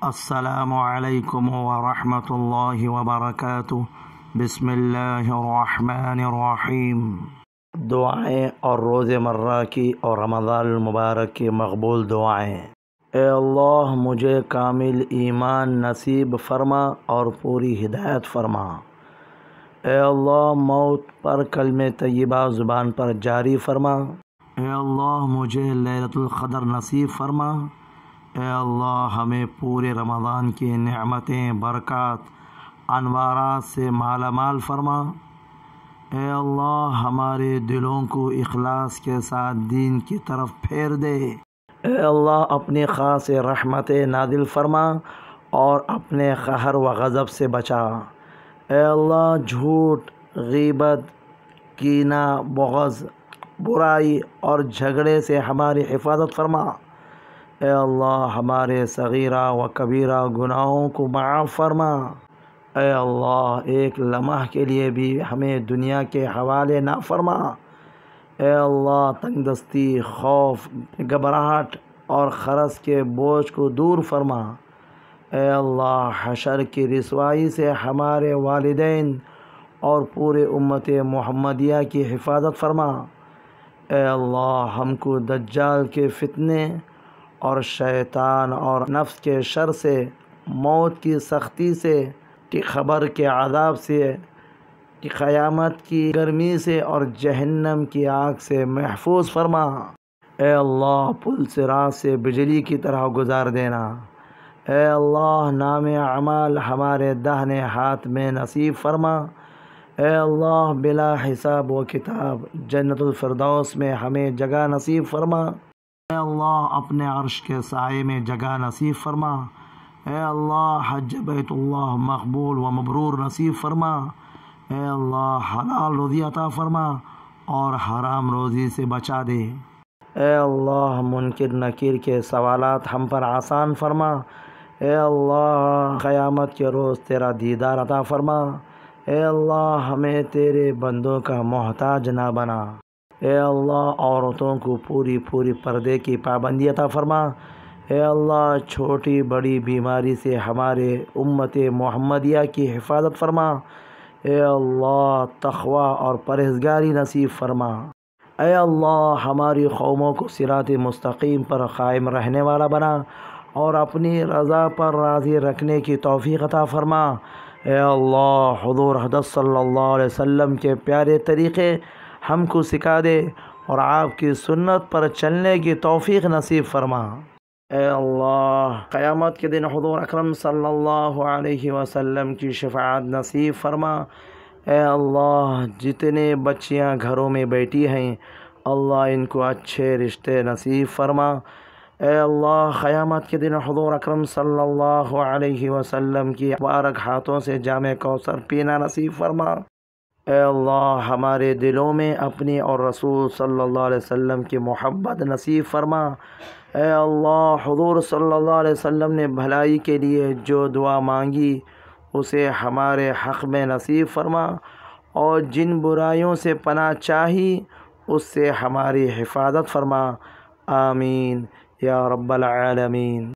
السلام علیکم ورحمۃ اللہ وبرکاتہ۔ بسم اللہ الرحمن الرحیم۔ دعائیں اور روز مرہ کی اور رمضان المبارک کی مقبول دعائیں۔ اے اللہ مجھے کامل ایمان نصیب فرما اور پوری ہدایت فرما۔ اے اللہ موت پر کلمہ طیبہ زبان پر جاری فرما۔ اے اللہ مجھے لیلۃ القدر نصیب فرما۔ اے اللہ ہمیں پورے رمضان کی نعمتیں، برکات، انوارات سے مالا مال فرما۔ اے اللہ ہمارے دلوں کو اخلاص کے ساتھ دین کی طرف پھیر دے۔ اے اللہ اپنی خاص رحمت نازل فرما اور اپنے قہر و غضب سے بچا۔ اے اللہ جھوٹ، غیبت، کینہ، بغض، برائی اور جھگڑے سے ہماری حفاظت فرما۔ اے اللہ ہمارے صغیرہ و کبیرہ گناہوں کو معاف فرما۔ اے اللہ ایک لمحہ کے لیے بھی ہمیں دنیا کے حوالے نہ فرما۔ اے اللہ تنگ دستی، خوف، گھبراہٹ اور خرچ کے بوجھ کو دور فرما۔ اے اللہ حشر کی رسوائی سے ہمارے والدین اور پورے امت محمدیہ کی حفاظت فرما۔ اے اللہ ہم کو دجال کے فتنے اور شیطان اور نفس کے شر سے، موت کی سختی سے، خبر کے عذاب سے، قیامت کی گرمی سے اور جہنم کی آگ سے محفوظ فرما۔ اے اللہ پل صراط سے بجلی کی طرح گزار دینا۔ اے اللہ نام اعمال ہمارے داہنے ہاتھ میں نصیب فرما۔ اے اللہ بلا حساب و کتاب جنت الفردوس میں ہمیں جگہ نصیب فرما۔ اے اللہ اپنے عرش کے سائے میں جگہ نصیب فرما۔ اے اللہ حج بیت اللہ مقبول و مبرور نصیب فرما۔ اے اللہ حلال روزی عطا فرما اور حرام روزی سے بچا دے۔ اے اللہ منکر نکیر کے سوالات ہم پر آسان فرما۔ اے اللہ قیامت کے روز تیرا دیدار عطا فرما۔ اے اللہ ہمیں تیرے بندوں کا محتاج نہ بنا۔ اے اللہ عورتوں کو پوری پردے کی پابندی عطا فرما۔ اے اللہ چھوٹی بڑی بیماری سے ہمارے امت محمدیہ کی حفاظت فرما۔ اے اللہ تقوی اور پرہیزگاری نصیب فرما۔ اے اللہ ہماری قوموں کو صراط مستقیم پر قائم رہنے والا بنا اور اپنی رضا پر راضی رکھنے کی توفیق عطا فرما۔ اے اللہ حضور حضرت صلی اللہ علیہ وسلم کے پیارے طریقے ہم کو سکھا دے اور آپ کی سنت پر چلنے کی توفیق نصیب فرما۔ اے اللہ قیامت کے دن حضور اکرم صلی اللہ علیہ وسلم کی شفاعت نصیب فرما۔ اے اللہ جتنے بچیاں گھروں میں بیٹھی ہیں اللہ ان کو اچھے رشتے نصیب فرما۔ اے اللہ قیامت کے دن حضور اکرم صلی اللہ علیہ وسلم کی مبارک ہاتھوں سے جام کوثر پینا نصیب فرما۔ اے اللہ ہمارے دلوں میں اپنی اور رسول صلی اللہ علیہ وسلم کی محبت نصیب فرما۔ اے اللہ حضور صلی اللہ علیہ وسلم نے بھلائی کے لیے جو دعا مانگی اسے ہمارے حق میں نصیب فرما اور جن برائیوں سے پناہ چاہی اس سے ہماری حفاظت فرما۔ آمین یا رب العالمین۔